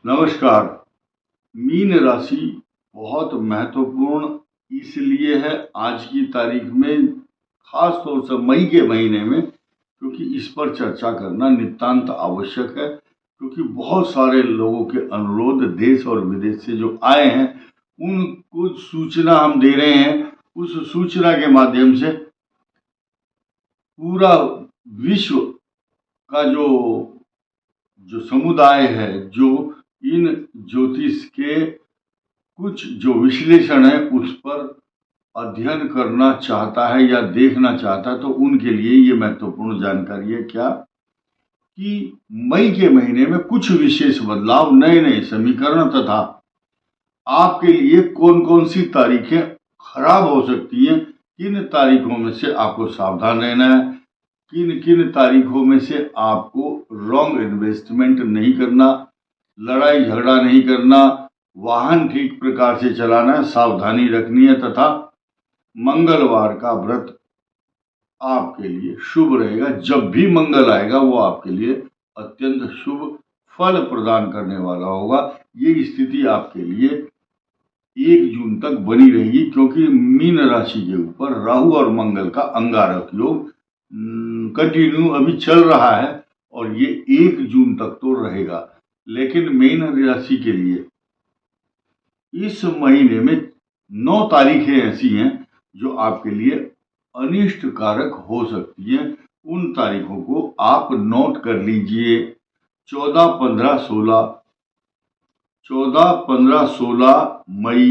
नमस्कार। मीन राशि बहुत महत्वपूर्ण इसलिए है आज की तारीख में, खास तौर से मई के महीने में, क्योंकि इस पर चर्चा करना नितांत आवश्यक है। क्योंकि बहुत सारे लोगों के अनुरोध देश और विदेश से जो आए हैं उनको सूचना हम दे रहे हैं। उस सूचना के माध्यम से पूरा विश्व का जो समुदाय है, जो इन ज्योतिष के कुछ जो विश्लेषण है उस पर अध्ययन करना चाहता है या देखना चाहता है, तो उनके लिए ये महत्वपूर्ण जानकारी है क्या कि मई के महीने में कुछ विशेष बदलाव, नए नए समीकरण तथा आपके लिए कौन कौन सी तारीखें खराब हो सकती हैं, किन तारीखों में से आपको सावधान रहना है, किन किन तारीखों में से आपको रॉन्ग इन्वेस्टमेंट नहीं करना, लड़ाई झगड़ा नहीं करना, वाहन ठीक प्रकार से चलाना है, सावधानी रखनी है तथा मंगलवार का व्रत आपके लिए शुभ रहेगा। जब भी मंगल आएगा वो आपके लिए अत्यंत शुभ फल प्रदान करने वाला होगा। ये स्थिति आपके लिए 1 जून तक बनी रहेगी, क्योंकि मीन राशि के ऊपर राहु और मंगल का अंगारक योग कंटिन्यू अभी चल रहा है और ये 1 जून तक तो रहेगा। लेकिन मीन राशि के लिए इस महीने में 9 तारीखें ऐसी हैं जो आपके लिए अनिष्ट कारक हो सकती हैं। उन तारीखों को आप नोट कर लीजिए। 14, 15, 16 मई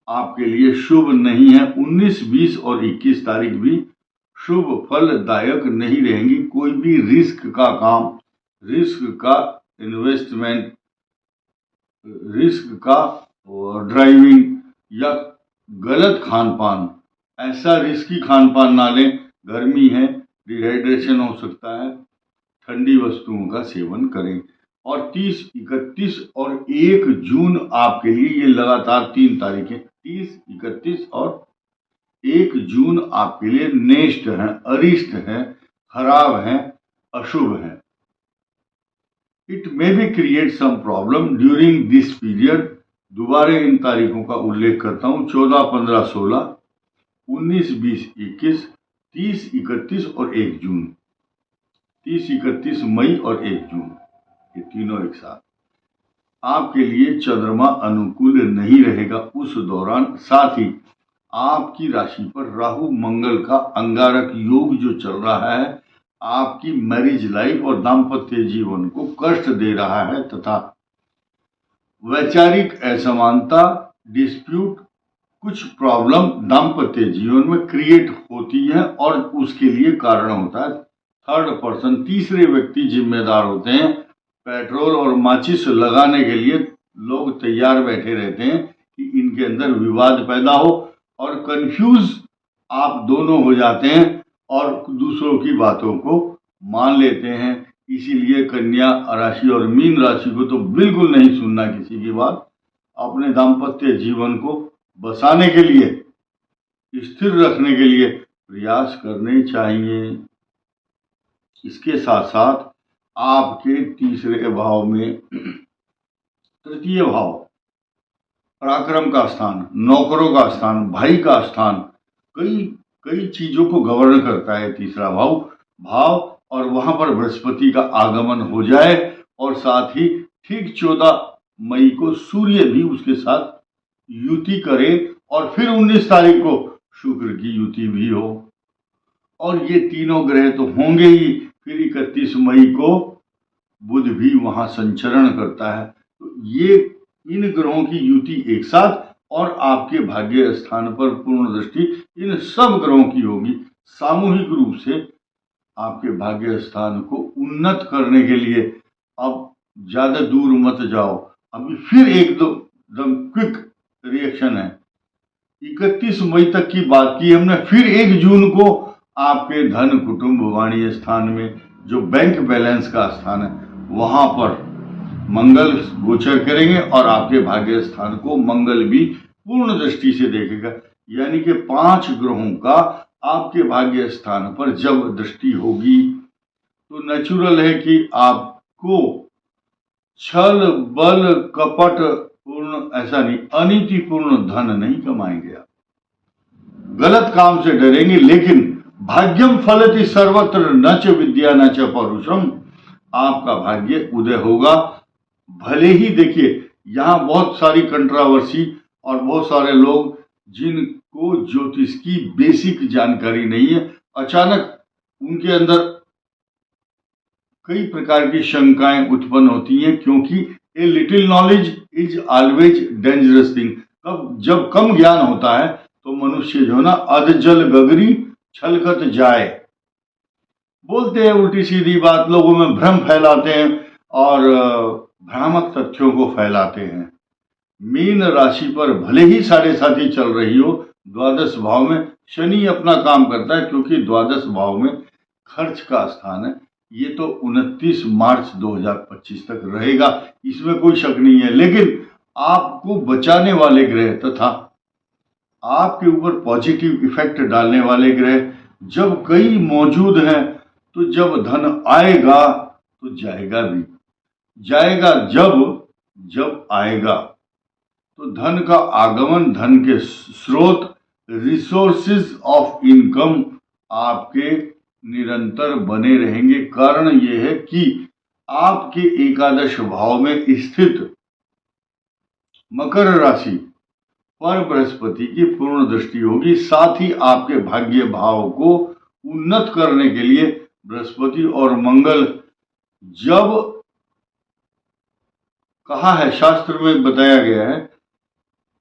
आपके लिए शुभ नहीं है। 19, 20 और 21 तारीख भी शुभ फलदायक नहीं रहेंगी। कोई भी रिस्क का काम, रिस्क का इन्वेस्टमेंट, रिस्क का ड्राइविंग या गलत खान पान, ऐसा रिस्की खान पान ना लें। गर्मी है, डिहाइड्रेशन हो सकता है, ठंडी वस्तुओं का सेवन करें। और 30, 31 और 1 जून आपके लिए ये लगातार 3 तारीखें, 30, 31 और 1 जून आपके लिए नेष्ट हैं, अरिष्ट हैं, खराब हैं, अशुभ हैं। It may be create some problem during this period. दोबारा इन तारीखों का उल्लेख करता हूँ। 14, 15, 16, 19, 20, 21, 30, 31 और 1 जून। 30, 31 मई और 1 जून, ये तीनों एक साथ आपके लिए चंद्रमा अनुकूल नहीं रहेगा उस दौरान। साथ ही आपकी राशि पर राहु मंगल का अंगारक योग जो चल रहा है आपकी मैरिज लाइफ और दाम्पत्य जीवन को कष्ट दे रहा है तथा वैचारिक असमानता, डिस्प्यूट, कुछ प्रॉब्लम दाम्पत्य जीवन में क्रिएट होती है और उसके लिए कारण होता है थर्ड पर्सन, तीसरे व्यक्ति जिम्मेदार होते हैं। पेट्रोल और माचिस लगाने के लिए लोग तैयार बैठे रहते हैं कि इनके अंदर विवाद पैदा हो और कंफ्यूज आप दोनों हो जाते हैं और दूसरों की बातों को मान लेते हैं। इसीलिए कन्या राशि और मीन राशि को तो बिल्कुल नहीं सुनना किसी की बात। अपने दाम्पत्य जीवन को बसाने के लिए, स्थिर रखने के लिए प्रयास करने चाहिए। इसके साथ साथ आपके तीसरे भाव में, तृतीय भाव पराक्रम का स्थान, नौकरों का स्थान, भाई का स्थान, कई चीजों को गवर्न करता है तीसरा भाव। और वहां पर बृहस्पति का आगमन हो जाए और साथ ही ठीक 14 मई को सूर्य भी उसके साथ युति करे और फिर 19 तारीख को शुक्र की युति भी हो और ये तीनों ग्रह तो होंगे ही। फिर 31 मई को बुध भी वहां संचरण करता है। तो ये इन ग्रहों की युति एक साथ और आपके भाग्य स्थान पर पूर्ण दृष्टि इन सब ग्रहों की होगी। सामूहिक रूप से आपके भाग्य स्थान को उन्नत करने के लिए अब ज्यादा दूर मत जाओ। अभी फिर एक दो एकदम क्विक रिएक्शन है। 31 मई तक की बात की हमने, फिर 1 जून को आपके धन, कुटुंब, वाणिज्य स्थान में जो बैंक बैलेंस का स्थान है वहां पर मंगल गोचर करेंगे और आपके भाग्य स्थान को मंगल भी पूर्ण दृष्टि से देखेगा। यानी कि 5 ग्रहों का आपके भाग्य स्थान पर जब दृष्टि होगी तो नेचुरल है कि आपको छल बल कपट पूर्ण, ऐसा नहीं, अनीतिपूर्ण धन नहीं कमाएंगे आप। गलत काम से डरेंगे, लेकिन भाग्यम फलति सर्वत्र न च विद्या न च पौरुषम, आपका भाग्य उदय होगा। भले ही देखिए यहां बहुत सारी कंट्रोवर्सी और बहुत सारे लोग जिनको ज्योतिष की बेसिक जानकारी नहीं है, अचानक उनके अंदर कई प्रकार की शंकाएं उत्पन्न होती हैं, क्योंकि a little knowledge is always dangerous thing. जब कम ज्ञान होता है तो मनुष्य जो है ना, अधजल गगरी छलकत जाए, बोलते हैं उल्टी सीधी बात, लोगों में भ्रम फैलाते हैं और भ्रामक तथ्यों को फैलाते हैं। मीन राशि पर भले ही 7.5 चल रही हो, द्वादश भाव में शनि अपना काम करता है, क्योंकि द्वादश भाव में खर्च का स्थान है। ये तो 29 मार्च 2025 तक रहेगा, इसमें कोई शक नहीं है। लेकिन आपको बचाने वाले ग्रह तथा आपके ऊपर पॉजिटिव इफेक्ट डालने वाले ग्रह जब कई मौजूद हैं, तो जब धन आएगा तो जाएगा भी। जाएगा जब आएगा, तो धन का आगमन, धन के स्रोत, रिसोर्सेज ऑफ इनकम आपके निरंतर बने रहेंगे। कारण यह है कि आपके एकादश भाव में स्थित मकर राशि पर बृहस्पति की पूर्ण दृष्टि होगी। साथ ही आपके भाग्य भाव को उन्नत करने के लिए बृहस्पति और मंगल, जब कहा है शास्त्र में बताया गया है,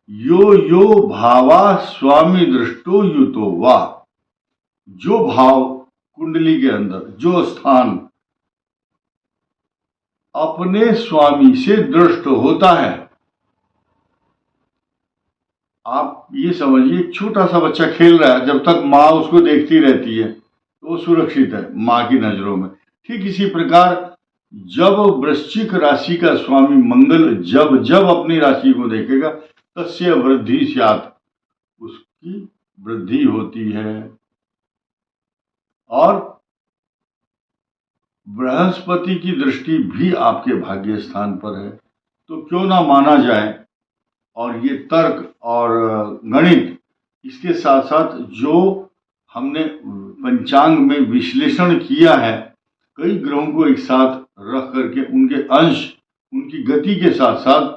यो यो भावा स्वामी दृष्टो युतो वा, जो भाव कुंडली के अंदर, जो स्थान अपने स्वामी से दृष्ट होता है, आप ये समझिए छोटा सा बच्चा खेल रहा है, जब तक माँ उसको देखती रहती है तो वो सुरक्षित है माँ की नजरों में। ठीक इसी प्रकार जब वृश्चिक राशि का स्वामी मंगल जब अपनी राशि को देखेगा, तस्य वृद्धि स्यात्, उसकी वृद्धि होती है। और बृहस्पति की दृष्टि भी आपके भाग्य स्थान पर है, तो क्यों ना माना जाए। और ये तर्क और गणित, इसके साथ साथ जो हमने पंचांग में विश्लेषण किया है, कई ग्रहों को एक साथ रख करके उनके अंश, उनकी गति के साथ साथ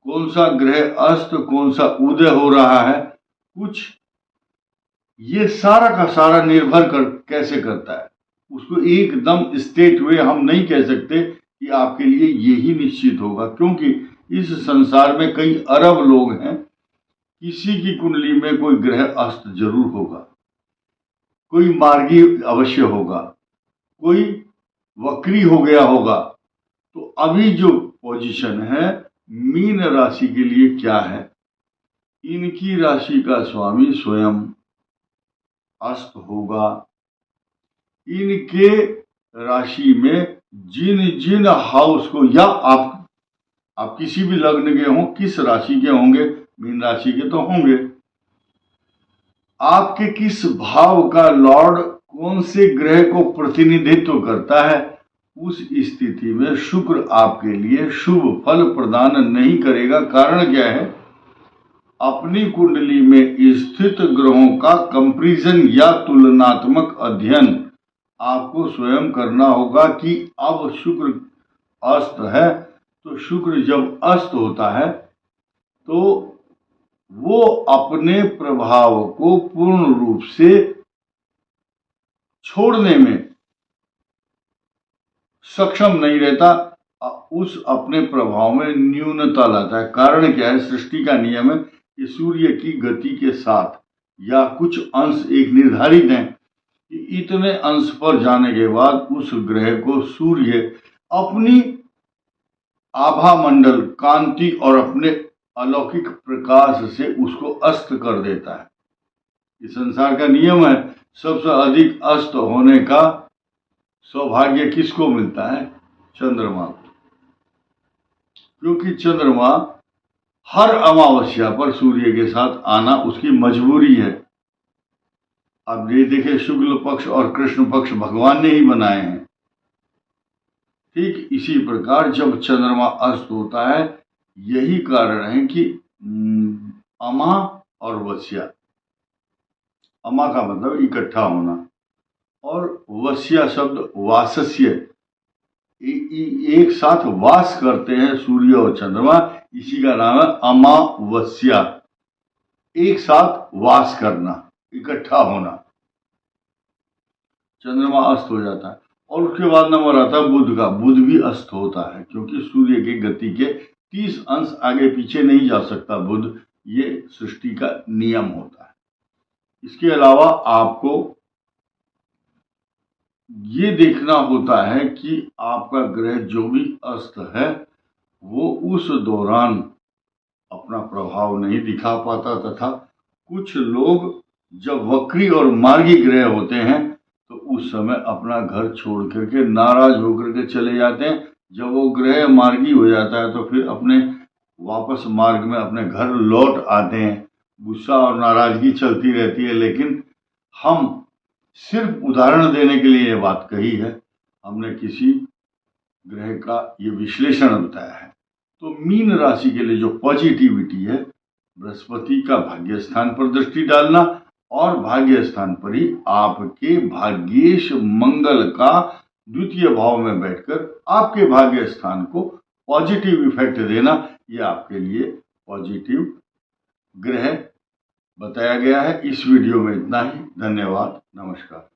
कौन सा ग्रह अस्त, कौन सा उदय हो रहा है, कुछ ये सारा का सारा निर्भर कैसे करता है, उसको एकदम स्टेट वे हम नहीं कह सकते कि आपके लिए यही निश्चित होगा। क्योंकि इस संसार में कई अरब लोग हैं, किसी की कुंडली में कोई ग्रह अस्त जरूर होगा, कोई मार्गी अवश्य होगा, कोई वक्री हो गया होगा। तो अभी जो पोजीशन है मीन राशि के लिए क्या है, इनकी राशि का स्वामी स्वयं अस्त होगा। इनके राशि में जिन जिन हाउस को, या आप किसी भी लग्न के हों, किस राशि के होंगे, मीन राशि के तो होंगे, आपके किस भाव का लॉर्ड कौन से ग्रह को प्रतिनिधित्व करता है, उस स्थिति में शुक्र आपके लिए शुभ फल प्रदान नहीं करेगा। कारण क्या है, अपनी कुंडली में स्थित ग्रहों का कंपैरिजन या तुलनात्मक अध्ययन आपको स्वयं करना होगा कि अब शुक्र अस्त है, तो शुक्र जब अस्त होता है तो वो अपने प्रभाव को पूर्ण रूप से छोड़ने में सक्षम नहीं रहता, उस अपने प्रभाव में न्यूनता लाता है। कारण क्या है, सृष्टि का नियम है कि सूर्य की गति के साथ या कुछ अंश एक निर्धारित है कि इतने अंश पर जाने के बाद उस ग्रह को सूर्य अपनी आभा मंडल, कांति और अपने अलौकिक प्रकाश से उसको अस्त कर देता है। इस संसार का नियम है, सबसे अधिक अस्त होने का सौभाग्य किसको मिलता है, चंद्रमा को। क्योंकि चंद्रमा हर अमावस्या पर सूर्य के साथ आना उसकी मजबूरी है। अब ये देखें, शुक्ल पक्ष और कृष्ण पक्ष भगवान ने ही बनाए हैं। ठीक इसी प्रकार जब चंद्रमा अस्त होता है, यही कारण है कि अमा और वस्या, अमा का मतलब इकट्ठा होना, और वस्या शब्द वासस्य, एक साथ वास करते हैं सूर्य और चंद्रमा, इसी का नाम है अमावस्या। एक साथ वास करना, इकट्ठा होना। चंद्रमा अस्त हो जाता है और उसके बाद नंबर आता है बुध का। बुध भी अस्त होता है क्योंकि सूर्य की गति के 30 अंश आगे पीछे नहीं जा सकता बुध, ये सृष्टि का नियम होता है। इसके अलावा आपको ये देखना होता है कि आपका ग्रह जो भी अस्त है वो उस दौरान अपना प्रभाव नहीं दिखा पाता, तथा कुछ लोग जब वक्री और मार्गी ग्रह होते हैं तो उस समय अपना घर छोड़ करके नाराज होकर के चले जाते हैं। जब वो ग्रह मार्गी हो जाता है तो फिर अपने वापस मार्ग में अपने घर लौट आते हैं। गुस्सा और नाराजगी चलती रहती है, लेकिन हम सिर्फ उदाहरण देने के लिए ये बात कही है, हमने किसी ग्रह का ये विश्लेषण बताया है। तो मीन राशि के लिए जो पॉजिटिविटी है, बृहस्पति का भाग्य स्थान पर दृष्टि डालना और भाग्य स्थान पर ही आपके भाग्येश मंगल का द्वितीय भाव में बैठकर आपके भाग्य स्थान को पॉजिटिव इफेक्ट देना, ये आपके लिए पॉजिटिव ग्रह बताया गया है। इस वीडियो में इतना ही। धन्यवाद, नमस्कार।